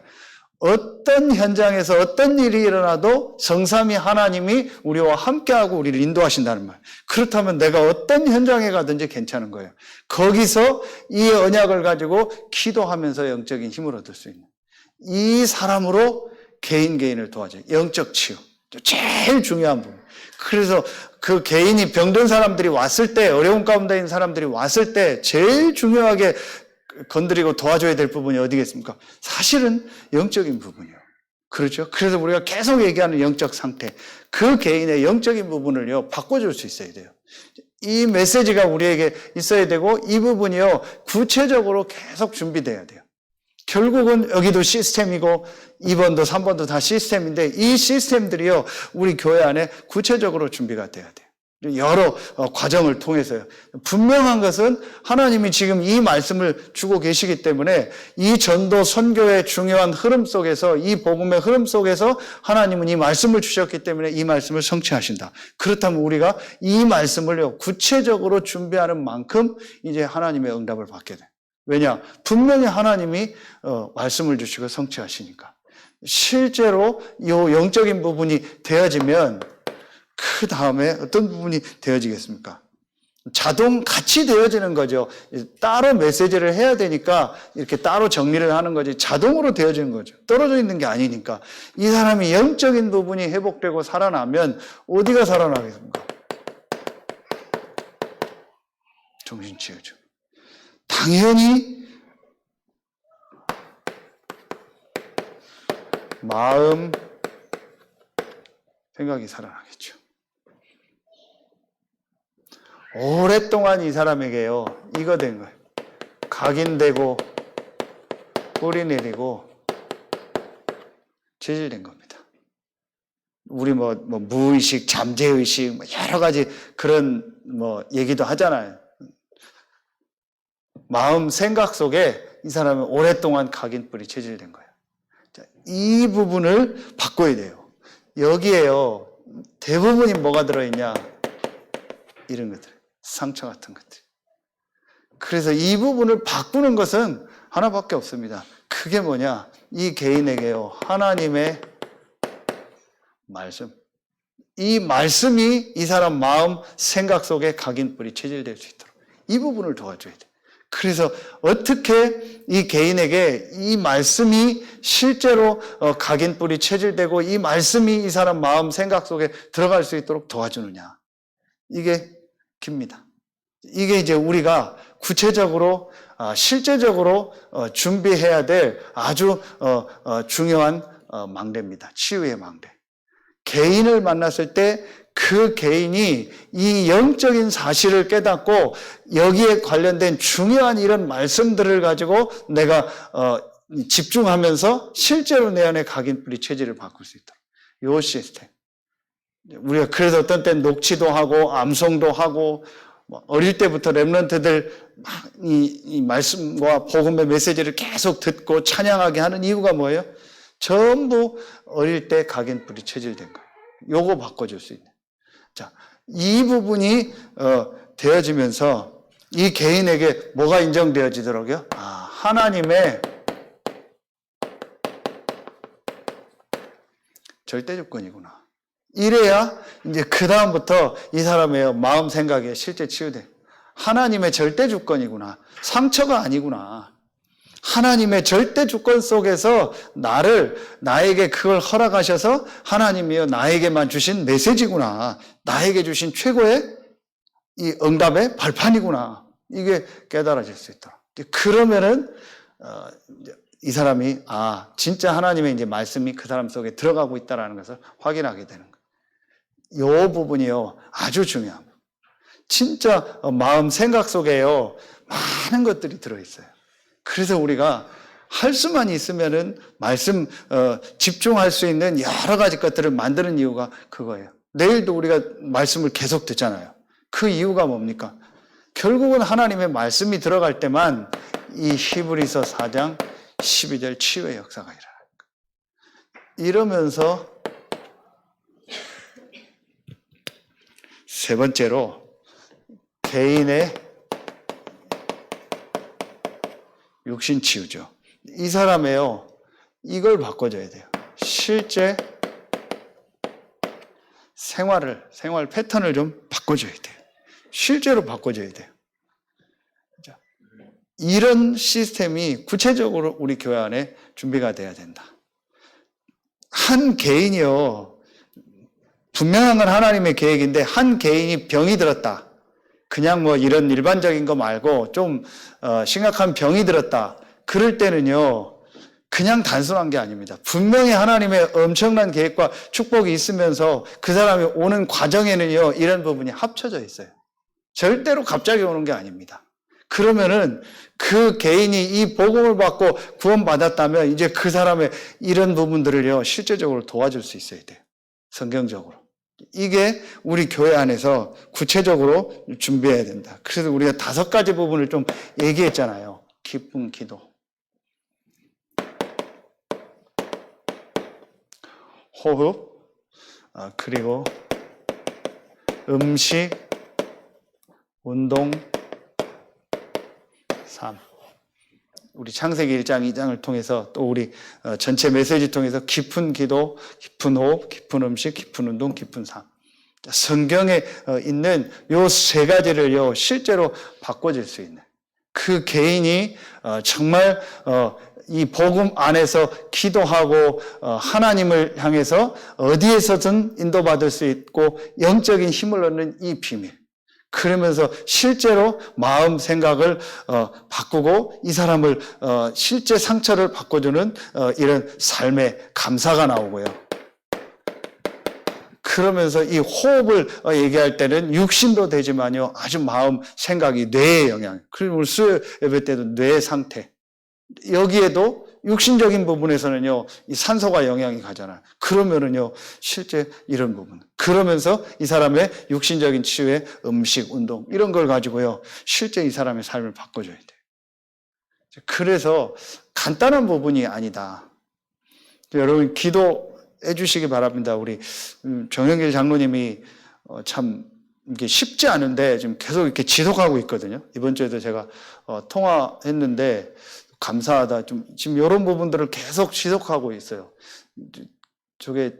어떤 현장에서 어떤 일이 일어나도 성삼위 하나님이 우리와 함께하고 우리를 인도하신다는 말. 그렇다면 내가 어떤 현장에 가든지 괜찮은 거예요. 거기서 이 언약을 가지고 기도하면서 영적인 힘을 얻을 수 있는 이 사람으로 개인을 도와줘요. 영적 치유. 제일 중요한 부분. 그래서 그 개인이 병든 사람들이 왔을 때, 어려운 가운데 있는 사람들이 왔을 때 제일 중요하게 건드리고 도와줘야 될 부분이 어디겠습니까? 사실은 영적인 부분이요. 그렇죠? 그래서 우리가 계속 얘기하는 영적 상태, 그 개인의 영적인 부분을요, 바꿔줄 수 있어야 돼요. 이 메시지가 우리에게 있어야 되고, 이 부분이요, 구체적으로 계속 준비돼야 돼요. 결국은 여기도 시스템이고 2번도 3번도 다 시스템인데 이 시스템들이요 우리 교회 안에 구체적으로 준비가 돼야 돼요. 여러 과정을 통해서요. 분명한 것은 하나님이 지금 이 말씀을 주고 계시기 때문에 이 전도 선교의 중요한 흐름 속에서 이 복음의 흐름 속에서 하나님은 이 말씀을 주셨기 때문에 이 말씀을 성취하신다. 그렇다면 우리가 이 말씀을요 구체적으로 준비하는 만큼 이제 하나님의 응답을 받게 돼요. 왜냐? 분명히 하나님이 말씀을 주시고 성취하시니까. 실제로 이 영적인 부분이 되어지면 그 다음에 어떤 부분이 되어지겠습니까? 같이 되어지는 거죠. 따로 메시지를 해야 되니까 이렇게 따로 정리를 하는 거지 자동으로 되어지는 거죠. 떨어져 있는 게 아니니까. 이 사람이 영적인 부분이 회복되고 살아나면 어디가 살아나겠습니까? 정신치유죠. 당연히 마음, 생각이 살아나겠죠. 오랫동안 이 사람에게요, 이거 된 거예요. 각인되고, 뿌리 내리고, 체질된 겁니다. 우리 무의식, 잠재의식, 여러 가지 그런 얘기도 하잖아요. 마음, 생각 속에 이 사람은 오랫동안 각인뿌리 체질된 거예요. 자, 이 부분을 바꿔야 돼요. 여기에요, 대부분이 뭐가 들어있냐? 이런 것들, 상처 같은 것들. 그래서 이 부분을 바꾸는 것은 하나밖에 없습니다. 그게 뭐냐? 이 개인에게요, 하나님의 말씀. 이 말씀이 이 사람 마음, 생각 속에 각인뿌리 체질될 수 있도록 이 부분을 도와줘야 돼요. 그래서 어떻게 이 개인에게 이 말씀이 실제로 각인뿌리 체질되고 이 말씀이 이 사람 마음 생각 속에 들어갈 수 있도록 도와주느냐. 이게 깁니다. 이게 이제 우리가 구체적으로 실제적으로 준비해야 될 아주 중요한 망대입니다. 치유의 망대. 개인을 만났을 때 그 개인이 이 영적인 사실을 깨닫고 여기에 관련된 중요한 이런 말씀들을 가지고 내가 집중하면서 실제로 내 안에 각인뿌리 체질을 바꿀 수 있도록. 요 시스템. 우리가 그래서 어떤 때는 녹취도 하고 암송도 하고 어릴 때부터 렘넌트들 이 말씀과 복음의 메시지를 계속 듣고 찬양하게 하는 이유가 뭐예요? 전부 어릴 때 각인뿌리 체질된 거예요. 요거 바꿔줄 수 있는. 자, 이 부분이 되어지면서 이 개인에게 뭐가 인정되어지더라고요? 하나님의 절대 조건이구나. 이래야 이제 그 다음부터 이 사람의 마음 생각에 실제 치유돼. 하나님의 절대 주권이구나. 상처가 아니구나. 하나님의 절대 주권 속에서 나에게 그걸 허락하셔서 하나님이여 나에게만 주신 메시지구나. 나에게 주신 최고의 이 응답의 발판이구나. 이게 깨달아질 수 있도록. 그러면은 이 사람이 진짜 하나님의 이제 말씀이 그 사람 속에 들어가고 있다라는 것을 확인하게 되는 거예요. 이 부분이요 아주 중요한 부분. 진짜 마음 생각 속에요 많은 것들이 들어있어요. 그래서 우리가 할 수만 있으면은 말씀 집중할 수 있는 여러 가지 것들을 만드는 이유가 그거예요. 내일도 우리가 말씀을 계속 듣잖아요. 그 이유가 뭡니까? 결국은 하나님의 말씀이 들어갈 때만 이 히브리서 4장 12절 치유의 역사가 일어나는 거예요. 이러면서 세 번째로 개인의 육신 치유죠. 이 사람이요 이걸 바꿔줘야 돼요. 실제 생활 패턴을 좀 바꿔줘야 돼요. 실제로 바꿔줘야 돼요. 이런 시스템이 구체적으로 우리 교회 안에 준비가 돼야 된다. 한 개인이요 분명한 건 하나님의 계획인데 한 개인이 병이 들었다. 그냥 뭐 이런 일반적인 거 말고 좀 심각한 병이 들었다. 그럴 때는요 그냥 단순한 게 아닙니다. 분명히 하나님의 엄청난 계획과 축복이 있으면서 그 사람이 오는 과정에는요 이런 부분이 합쳐져 있어요. 절대로 갑자기 오는 게 아닙니다. 그러면은 그 개인이 이 복음을 받고 구원받았다면 이제 그 사람의 이런 부분들을요 실제적으로 도와줄 수 있어야 돼요. 성경적으로. 이게 우리 교회 안에서 구체적으로 준비해야 된다. 그래서 우리가 5가지 부분을 좀 얘기했잖아요. 기쁜 기도, 호흡, 그리고 음식, 운동, 삶. 우리 창세기 1장, 2장을 통해서 또 우리 전체 메시지 통해서 깊은 기도, 깊은 호흡, 깊은 음식, 깊은 운동, 깊은 삶. 성경에 있는 요 3가지를요 실제로 바꿔줄 수 있는 그 개인이 정말 이 복음 안에서 기도하고 하나님을 향해서 어디에서든 인도받을 수 있고 영적인 힘을 얻는 이 비밀. 그러면서 실제로 마음 생각을 바꾸고 이 사람을 실제 상처를 바꿔주는 이런 삶의 감사가 나오고요. 그러면서 이 호흡을 얘기할 때는 육신도 되지만요 아주 마음 생각이 뇌에 영향. 그리고 우리 수요 예배 때도 뇌 상태. 여기에도 육신적인 부분에서는요 이 산소가 영향이 가잖아요. 그러면은요 실제 이런 부분. 그러면서 이 사람의 육신적인 치유의 음식, 운동 이런 걸 가지고요 실제 이 사람의 삶을 바꿔줘야 돼요. 그래서 간단한 부분이 아니다. 여러분 기도해 주시기 바랍니다. 우리 정영길 장로님이 참 이게 쉽지 않은데 지금 계속 이렇게 지속하고 있거든요. 이번 주에도 제가 통화했는데 감사하다. 지금 이런 부분들을 계속 지속하고 있어요. 저게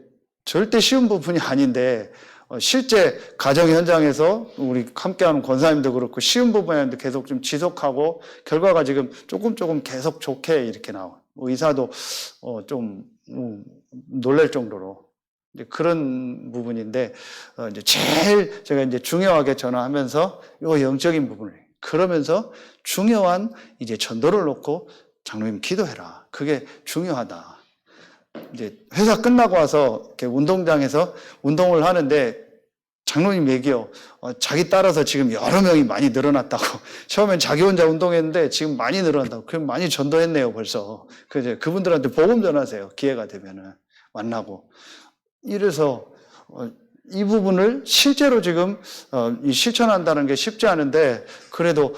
절대 쉬운 부분이 아닌데, 실제 가정 현장에서 우리 함께하는 권사님도 그렇고 쉬운 부분이 아닌데 계속 좀 지속하고 결과가 지금 조금 계속 좋게 이렇게 나와요. 의사도 좀 놀랄 정도로. 그런 부분인데, 이제 제일 제가 이제 중요하게 전화하면서 요 영적인 부분을 그러면서 중요한 이제 전도를 놓고 장로님 기도해라. 그게 중요하다. 이제 회사 끝나고 와서 이렇게 운동장에서 운동을 하는데 장로님 얘기요. 자기 따라서 지금 여러 명이 많이 늘어났다고. 처음엔 자기 혼자 운동했는데 지금 많이 늘어난다고. 그럼 많이 전도했네요, 벌써. 그래서 그분들한테 복음 전하세요. 기회가 되면은 만나고. 이래서 이 부분을 실제로 지금 실천한다는 게 쉽지 않은데 그래도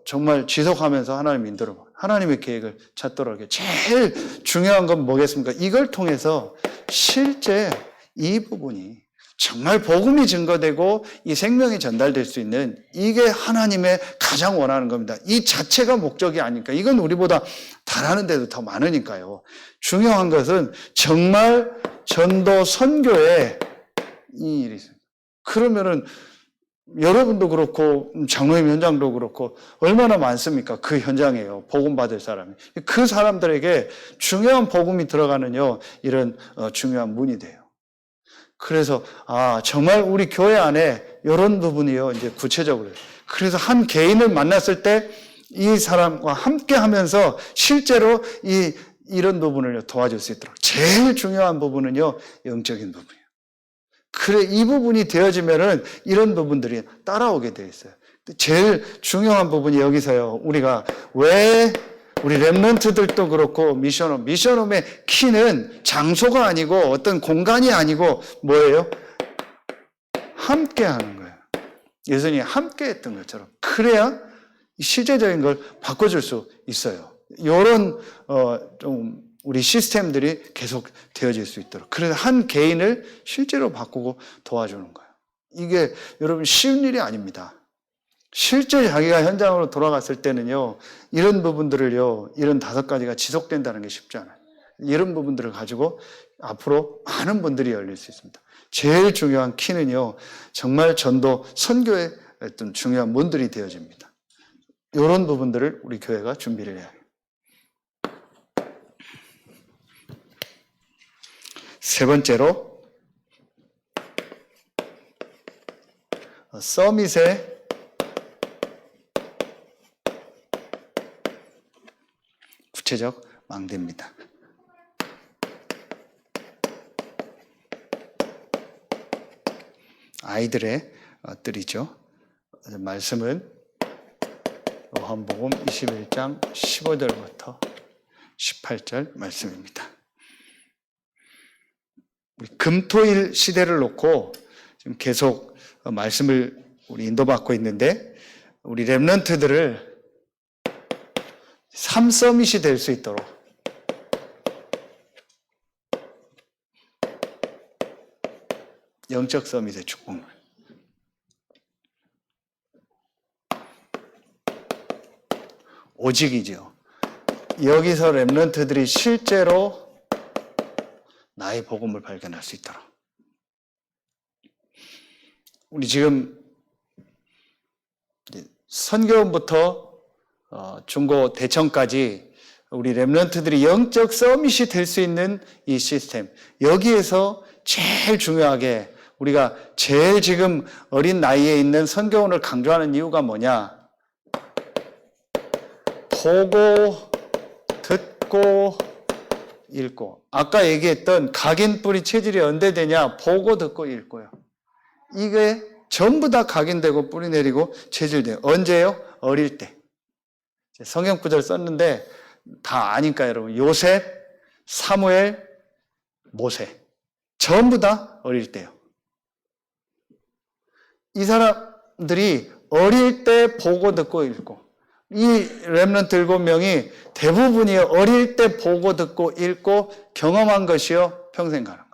정말 지속하면서 하나님 인도로 하나님의 계획을 찾도록 이렇게 제일 중요한 건 뭐겠습니까? 이걸 통해서 실제 이 부분이 정말 복음이 증거되고 이 생명이 전달될 수 있는 이게 하나님의 가장 원하는 겁니다. 이 자체가 목적이 아닐까. 이건 우리보다 잘하는 데도 더 많으니까요. 중요한 것은 정말 전도 선교에 이 일이 있어요. 그러면은 여러분도 그렇고 장로님 현장도 그렇고 얼마나 많습니까? 그 현장에요. 복음 받을 사람이. 그 사람들에게 중요한 복음이 들어가는요. 이런 중요한 문이 돼요. 그래서 정말 우리 교회 안에 이런 부분이요. 이제 구체적으로. 그래서 한 개인을 만났을 때 이 사람과 함께 하면서 실제로 이런 부분을 도와줄 수 있도록. 제일 중요한 부분은요, 영적인 부분이에요. 그래, 이 부분이 되어지면은 이런 부분들이 따라오게 되어 있어요. 제일 중요한 부분이 여기서요, 우리가 왜 우리 렘넌트들도 그렇고 미션홈의 키는 장소가 아니고 어떤 공간이 아니고 뭐예요? 함께 하는 거예요. 예수님이 함께 했던 것처럼. 그래야 실제적인 걸 바꿔줄 수 있어요. 이런 좀 우리 시스템들이 계속 되어질 수 있도록. 그래서 한 개인을 실제로 바꾸고 도와주는 거예요. 이게 여러분 쉬운 일이 아닙니다. 실제 자기가 현장으로 돌아갔을 때는요, 이런 부분들을요, 이런 5가지가 지속된다는 게 쉽지 않아요. 이런 부분들을 가지고 앞으로 많은 분들이 열릴 수 있습니다. 제일 중요한 키는요, 정말 전도, 선교의 어떤 중요한 문들이 되어집니다. 이런 부분들을 우리 교회가 준비를 해야 해요. 세 번째로, 서밋의 구체적 망대입니다. 아이들의 뜰이죠. 말씀은 요한복음 21장 15절부터 18절 말씀입니다. 우리 금토일 시대를 놓고 지금 계속 말씀을 우리 인도받고 있는데, 우리 렘넌트들을 3서밋이 될 수 있도록 영적 서밋의 축복을, 오직이죠. 여기서 렘넌트들이 실제로 나의 복음을 발견할 수 있도록. 우리 지금 선교원부터 중고 대청까지 우리 렘넌트들이 영적 서밋이 될 수 있는 이 시스템, 여기에서 제일 중요하게 우리가 제일 지금 어린 나이에 있는 선교원을 강조하는 이유가 뭐냐? 보고, 듣고, 읽고. 아까 얘기했던 각인뿌리 체질이 언제 되냐? 보고, 듣고, 읽고요. 이게 전부 다 각인되고 뿌리 내리고 체질돼요. 언제요? 어릴 때. 성경 구절 썼는데 다 아니까 여러분. 요셉, 사무엘, 모세. 전부 다 어릴 때요. 이 사람들이 어릴 때 보고 듣고 읽고, 이 렘넌트 7명이 대부분이 어릴 때 보고 듣고 읽고 경험한 것이요, 평생 가는 거예요.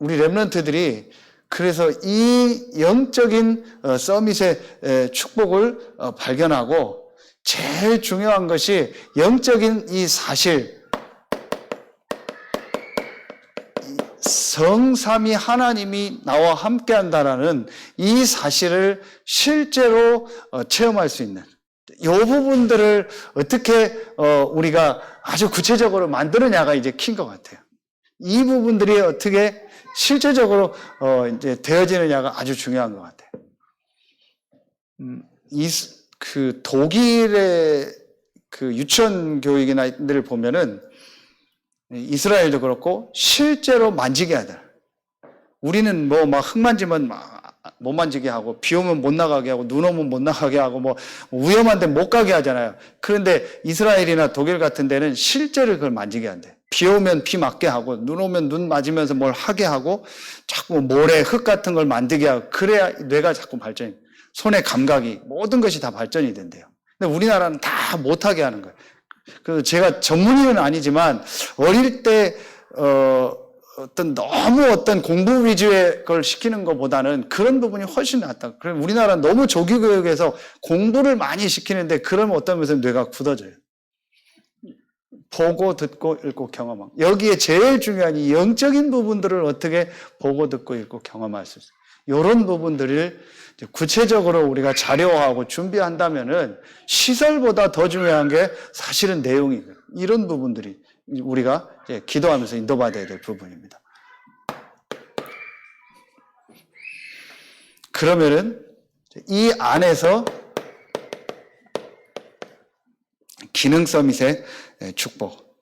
우리 렘넌트들이 그래서 이 영적인 서밋의 축복을 발견하고, 제일 중요한 것이 영적인 이 사실, 성삼위 하나님이 나와 함께 한다라는 이 사실을 실제로 체험할 수 있는 이 부분들을 어떻게 우리가 아주 구체적으로 만드느냐가 이제 킨 것 같아요. 이 부분들이 어떻게 실제적으로 이제 되어지느냐가 아주 중요한 것 같아요. 독일의 유치원 교육이나들 보면은 이스라엘도 그렇고 실제로 만지게 하더라. 우리는 뭐 막 흙 만지면 못 만지게 하고, 비 오면 못 나가게 하고, 눈 오면 못 나가게 하고, 뭐 위험한 데 못 가게 하잖아요. 그런데 이스라엘이나 독일 같은 데는 실제로 그걸 만지게 한대. 비 오면 비 맞게 하고, 눈 오면 눈 맞으면서 뭘 하게 하고, 자꾸 모래, 흙 같은 걸 만들게 하고, 그래야 뇌가 자꾸 발전이, 손의 감각이, 모든 것이 다 발전이 된대요. 근데 우리나라는 다 못하게 하는 거예요. 그래서 제가 전문의는 아니지만 어릴 때 너무 공부 위주의 걸 시키는 것보다는 그런 부분이 훨씬 낫다. 그럼 우리나라는 너무 조기교육에서 공부를 많이 시키는데, 그러면 어떤 면에서 뇌가 굳어져요. 보고 듣고 읽고 경험하고, 여기에 제일 중요한 이 영적인 부분들을 어떻게 보고 듣고 읽고 경험할 수 있어요. 이런 부분들을 구체적으로 우리가 자료화하고 준비한다면은 시설보다 더 중요한 게 사실은 내용이거든요. 이런 부분들이 우리가 기도하면서 인도받아야 될 부분입니다. 그러면은 이 안에서 기능 서밋의 축복,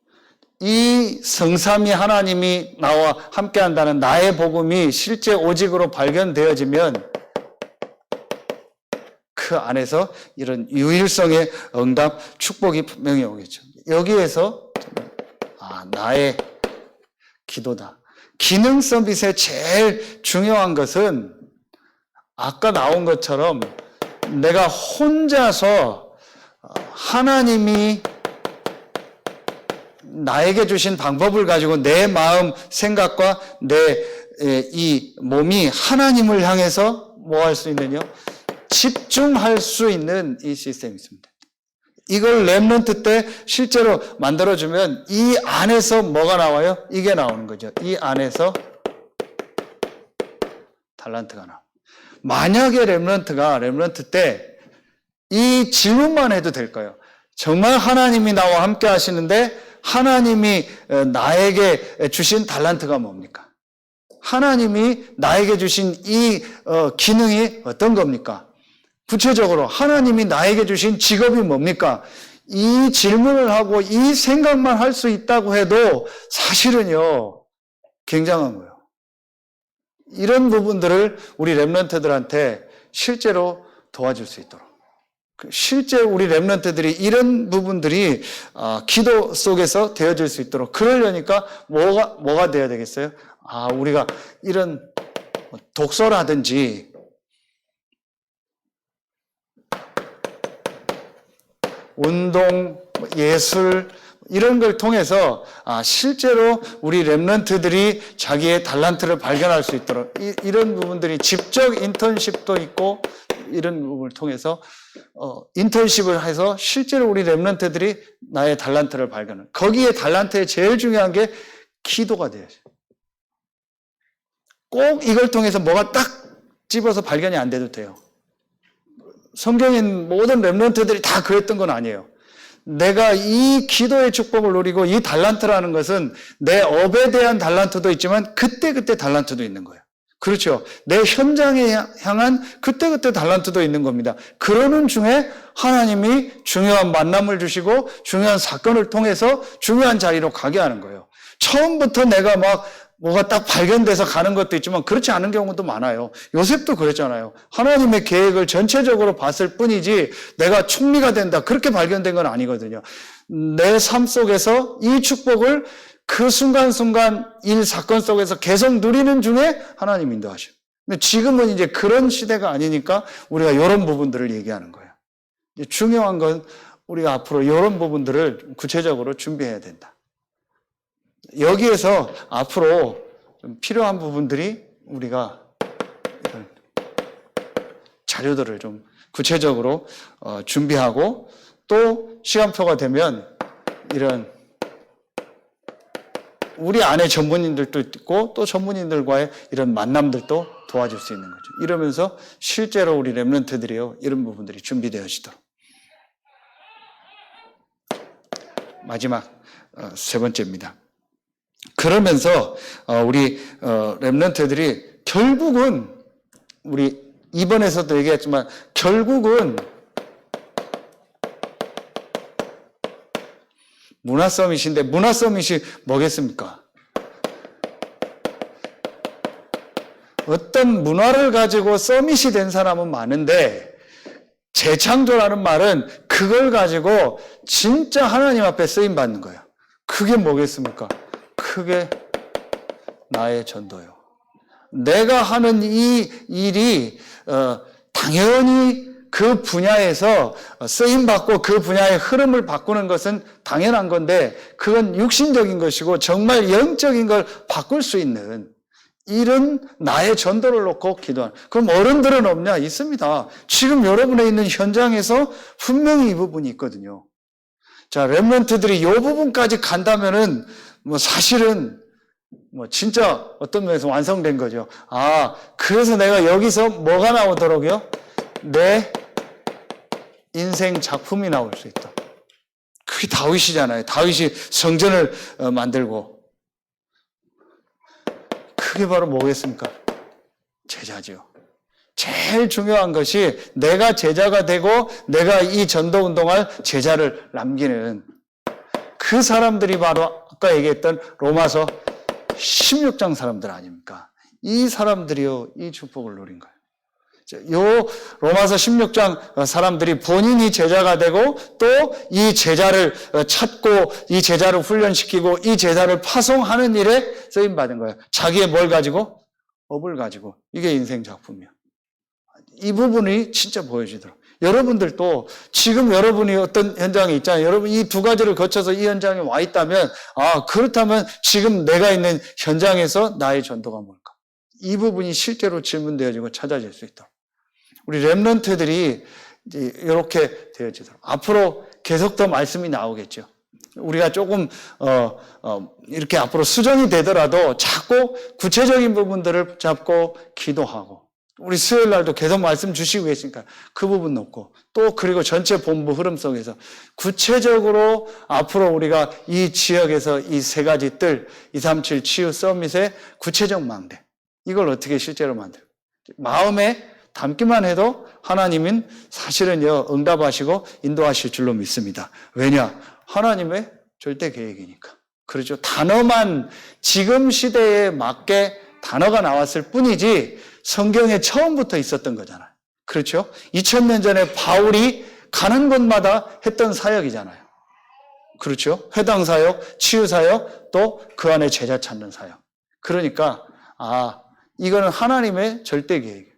이 성삼위 하나님이 나와 함께한다는 나의 복음이 실제 오직으로 발견되어지면 그 안에서 이런 유일성의 응답, 축복이 분명히 오겠죠. 여기에서 나의 기도다. 기능 서밋의 제일 중요한 것은 아까 나온 것처럼 내가 혼자서 하나님이 나에게 주신 방법을 가지고 내 마음, 생각과 내 이 몸이 하나님을 향해서 뭐 할 수 있느냐? 집중할 수 있는 이 시스템이 있습니다. 이걸 렘넌트 때 실제로 만들어주면 이 안에서 뭐가 나와요? 이게 나오는 거죠. 이 안에서 달란트가 나와요. 만약에 렘넌트 때 이 질문만 해도 될 거예요. 정말 하나님이 나와 함께 하시는데 하나님이 나에게 주신 달란트가 뭡니까? 하나님이 나에게 주신 이 기능이 어떤 겁니까? 구체적으로 하나님이 나에게 주신 직업이 뭡니까? 이 질문을 하고 이 생각만 할 수 있다고 해도 사실은요, 굉장한 거예요. 이런 부분들을 우리 렘넌트들한테 실제로 도와줄 수 있도록. 실제 우리 렘넌트들이 이런 부분들이 기도 속에서 되어질 수 있도록. 그러려니까 뭐가 되어야 되겠어요? 우리가 이런 독서라든지 운동, 예술 이런 걸 통해서 실제로 우리 렘넌트들이 자기의 달란트를 발견할 수 있도록 이런 부분들이 직접 인턴십도 있고 이런 부분을 통해서 인턴십을 해서 실제로 우리 렘넌트들이 나의 달란트를 발견하는, 거기에 달란트의 제일 중요한 게 기도가 돼야죠. 꼭 이걸 통해서 뭐가 딱 집어서 발견이 안 돼도 돼요. 성경인 모든 렘넌트들이 다 그랬던 건 아니에요. 내가 이 기도의 축복을 누리고 이 달란트라는 것은 내 업에 대한 달란트도 있지만 그때그때 달란트도 있는 거예요. 그렇죠. 내 현장에 향한 그때그때 달란트도 있는 겁니다. 그러는 중에 하나님이 중요한 만남을 주시고 중요한 사건을 통해서 중요한 자리로 가게 하는 거예요. 처음부터 내가 뭐가 딱 발견돼서 가는 것도 있지만 그렇지 않은 경우도 많아요. 요셉도 그랬잖아요. 하나님의 계획을 전체적으로 봤을 뿐이지 내가 총리가 된다 그렇게 발견된 건 아니거든요. 내 삶 속에서 이 축복을 그 순간순간 일 사건 속에서 계속 누리는 중에 하나님 인도하셔요. 근데 지금은 이제 그런 시대가 아니니까 우리가 이런 부분들을 얘기하는 거예요. 중요한 건 우리가 앞으로 이런 부분들을 구체적으로 준비해야 된다. 여기에서 앞으로 좀 필요한 부분들이 우리가 이런 자료들을 좀 구체적으로 준비하고 또 시간표가 되면 이런 우리 안에 전문인들도 있고 또 전문인들과의 이런 만남들도 도와줄 수 있는 거죠. 이러면서 실제로 우리 렘넌트들이요 이런 부분들이 준비되어지도록. 마지막 세 번째입니다. 그러면서 우리 렘넌트들이 결국은 우리 이번에서도 얘기했지만 결국은 문화 서밋인데 문화 서밋이 뭐겠습니까? 어떤 문화를 가지고 서밋이 된 사람은 많은데 재창조라는 말은 그걸 가지고 진짜 하나님 앞에 쓰임 받는 거예요. 그게 뭐겠습니까? 크게 나의 전도요. 내가 하는 이 일이 당연히 그 분야에서 쓰임받고 그 분야의 흐름을 바꾸는 것은 당연한 건데 그건 육신적인 것이고 정말 영적인 걸 바꿀 수 있는 이런 나의 전도를 놓고 기도하는. 그럼 어른들은 없냐? 있습니다. 지금 여러분의 있는 현장에서 분명히 이 부분이 있거든요. 자, 렘넌트들이 이 부분까지 간다면은 사실은 진짜 어떤 면에서 완성된 거죠. 그래서 내가 여기서 뭐가 나오도록요? 내 인생 작품이 나올 수 있다. 그게 다윗이잖아요. 다윗이 성전을 만들고. 그게 바로 뭐겠습니까? 제자죠. 제일 중요한 것이 내가 제자가 되고 내가 이 전도 운동할 제자를 남기는 그 사람들이 바로 아까 얘기했던 로마서 16장 사람들 아닙니까? 이 사람들이요, 이 축복을 누린 거예요. 요 로마서 16장 사람들이 본인이 제자가 되고 또 이 제자를 찾고 이 제자를 훈련시키고 이 제자를 파송하는 일에 쓰임받은 거예요. 자기의 뭘 가지고? 업을 가지고. 이게 인생 작품이야. 이 부분이 진짜 보여지더라고요. 여러분들도 지금 여러분이 어떤 현장에 있잖아요. 여러분 이 두 가지를 거쳐서 이 현장에 와 있다면 그렇다면 지금 내가 있는 현장에서 나의 전도가 뭘까? 이 부분이 실제로 질문되어지고 찾아질 수 있다. 우리 렘넌트들이 이렇게 되어지도록 앞으로 계속 더 말씀이 나오겠죠. 우리가 조금 이렇게 앞으로 수정이 되더라도 자꾸 구체적인 부분들을 잡고 기도하고 우리 수요일 날도 계속 말씀 주시고 계시니까 그 부분 놓고 또 그리고 전체 본부 흐름 속에서 구체적으로 앞으로 우리가 이 지역에서 이 세 가지 뜰 237 치유 서밋의 구체적 망대 이걸 어떻게 실제로 만들고 마음에 담기만 해도 하나님은 사실은요 응답하시고 인도하실 줄로 믿습니다. 왜냐? 하나님의 절대 계획이니까. 그렇죠. 단어만 지금 시대에 맞게 단어가 나왔을 뿐이지 성경에 처음부터 있었던 거잖아요. 그렇죠. 2000년 전에 바울이 가는 곳마다 했던 사역이잖아요. 그렇죠. 회당 사역, 치유 사역, 또 그 안에 제자 찾는 사역. 그러니까 이거는 하나님의 절대 계획.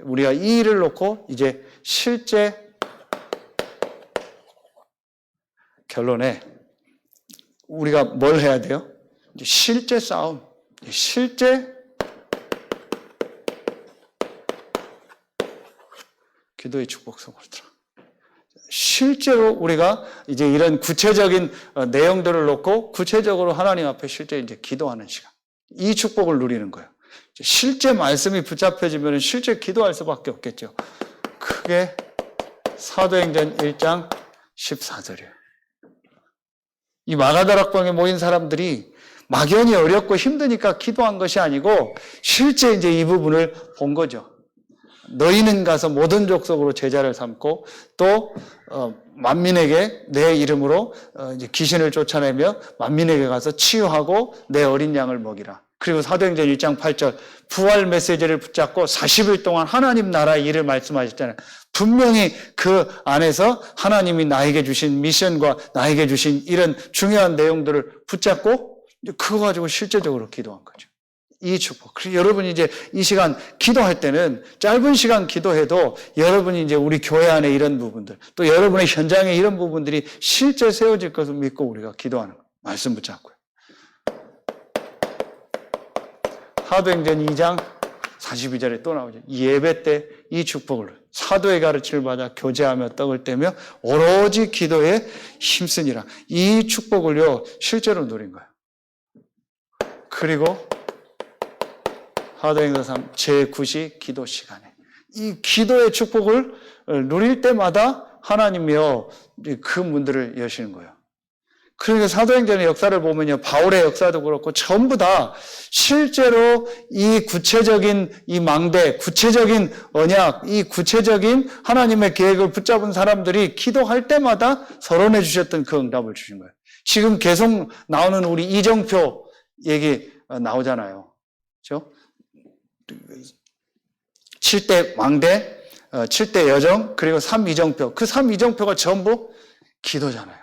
우리가 이 일을 놓고 이제 실제 결론에 우리가 뭘 해야 돼요? 실제 싸움, 실제 기도의 축복 속으로 들어. 실제로 우리가 이제 이런 구체적인 내용들을 놓고 구체적으로 하나님 앞에 실제 이제 기도하는 시간. 이 축복을 누리는 거예요. 실제 말씀이 붙잡혀지면 실제 기도할 수밖에 없겠죠. 그게 사도행전 1장 14절이에요. 이 마가다락방에 모인 사람들이 막연히 어렵고 힘드니까 기도한 것이 아니고 실제 이제 이 부분을 본 거죠. 너희는 가서 모든 족속으로 제자를 삼고 또 만민에게 내 이름으로 이제 귀신을 쫓아내며 만민에게 가서 치유하고 내 어린 양을 먹이라. 그리고 사도행전 1장 8절 부활 메시지를 붙잡고 40일 동안 하나님 나라의 일을 말씀하셨잖아요. 분명히 그 안에서 하나님이 나에게 주신 미션과 나에게 주신 이런 중요한 내용들을 붙잡고 그거 가지고 실제적으로 기도한 거죠. 이 축복. 그래서 여러분이 이제 이 시간 기도할 때는 짧은 시간 기도해도 여러분이 이제 우리 교회 안에 이런 부분들 또 여러분의 현장에 이런 부분들이 실제 세워질 것을 믿고 우리가 기도하는 거예요. 말씀 붙잡고요. 사도행전 2장 42절에 또 나오죠. 예배 때 이 축복을 사도의 가르침을 받아 교제하며 떡을 떼며 오로지 기도에 힘쓰니라. 이 축복을요 실제로 누린 거예요. 그리고 사도행전 3 제9시 기도 시간에 이 기도의 축복을 누릴 때마다 하나님이요 그 문들을 여시는 거예요. 그러니까 사도행전의 역사를 보면요 바울의 역사도 그렇고 전부 다 실제로 이 구체적인 이 망대, 구체적인 언약, 이 구체적인 하나님의 계획을 붙잡은 사람들이 기도할 때마다 서론해 주셨던 그 응답을 주신 거예요. 지금 계속 나오는 우리 이정표 얘기 나오잖아요. 그렇죠? 7대 망대, 7대 여정, 그리고 3이정표. 그 3이정표가 전부 기도잖아요.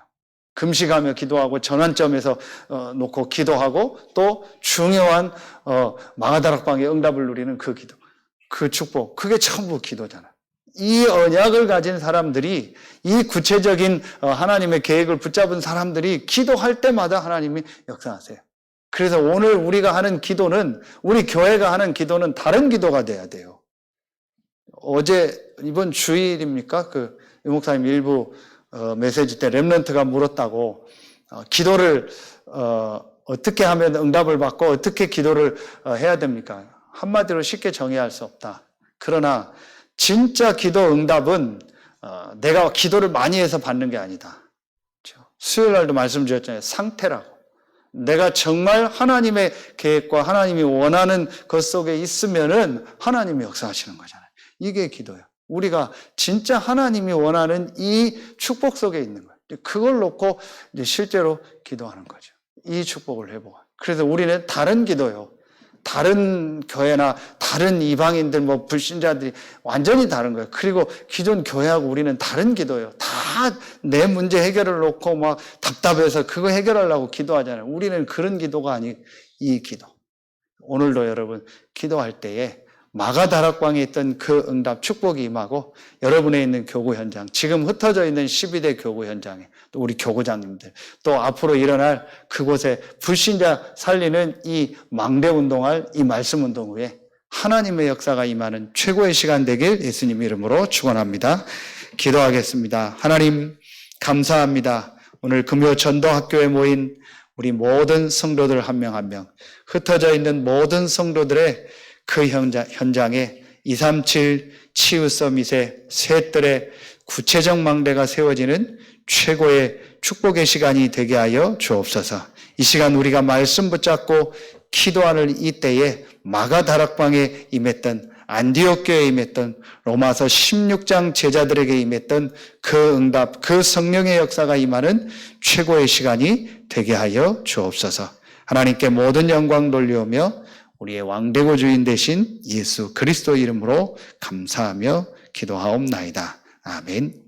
금식하며 기도하고 전환점에서 놓고 기도하고 또 중요한 마가다락방의 응답을 누리는 그 기도, 그 축복, 그게 전부 기도잖아요. 이 언약을 가진 사람들이 이 구체적인 하나님의 계획을 붙잡은 사람들이 기도할 때마다 하나님이 역사하세요. 그래서 오늘 우리가 하는 기도는 우리 교회가 하는 기도는 다른 기도가 돼야 돼요. 어제 이번 주일입니까? 그 목사님 일부 메시지 때 렘넌트가 물었다고 기도를 어떻게 하면 응답을 받고 어떻게 기도를 해야 됩니까? 한마디로 쉽게 정의할 수 없다. 그러나 진짜 기도 응답은 내가 기도를 많이 해서 받는 게 아니다. 수요일 날도 말씀드렸잖아요. 상태라고. 내가 정말 하나님의 계획과 하나님이 원하는 것 속에 있으면은 하나님이 역사하시는 거잖아요. 이게 기도예요. 우리가 진짜 하나님이 원하는 이 축복 속에 있는 거예요. 그걸 놓고 이제 실제로 기도하는 거죠. 이 축복을 회복하. 그래서 우리는 다른 기도요. 다른 교회나 다른 이방인들, 뭐 불신자들이 완전히 다른 거예요. 그리고 기존 교회하고 우리는 다른 기도예요. 다 내 문제 해결을 놓고 막 답답해서 그거 해결하려고 기도하잖아요. 우리는 그런 기도가 아니, 이 기도. 오늘도 여러분 기도할 때에 마가다락방에 있던 그 응답 축복이 임하고 여러분에 있는 교구 현장, 지금 흩어져 있는 12대 교구 현장에 또 우리 교구장님들, 또 앞으로 일어날 그곳에 불신자 살리는 이 망대 운동할 이 말씀 운동 후에 하나님의 역사가 임하는 최고의 시간 되길 예수님 이름으로 축원합니다. 기도하겠습니다. 하나님 감사합니다. 오늘 금요 전도학교에 모인 우리 모든 성도들 한 명 한 명, 흩어져 있는 모든 성도들의 그 현장에 237 치유 서밋의 셋들의 구체적 망대가 세워지는 최고의 축복의 시간이 되게 하여 주옵소서. 이 시간 우리가 말씀 붙잡고 기도하는 이때에 마가다락방에 임했던, 안디옥 교회에 임했던, 로마서 16장 제자들에게 임했던 그 응답, 그 성령의 역사가 임하는 최고의 시간이 되게 하여 주옵소서. 하나님께 모든 영광 돌리오며 우리의 왕되고 주인 되신 예수 그리스도 이름으로 감사하며 기도하옵나이다. 아멘.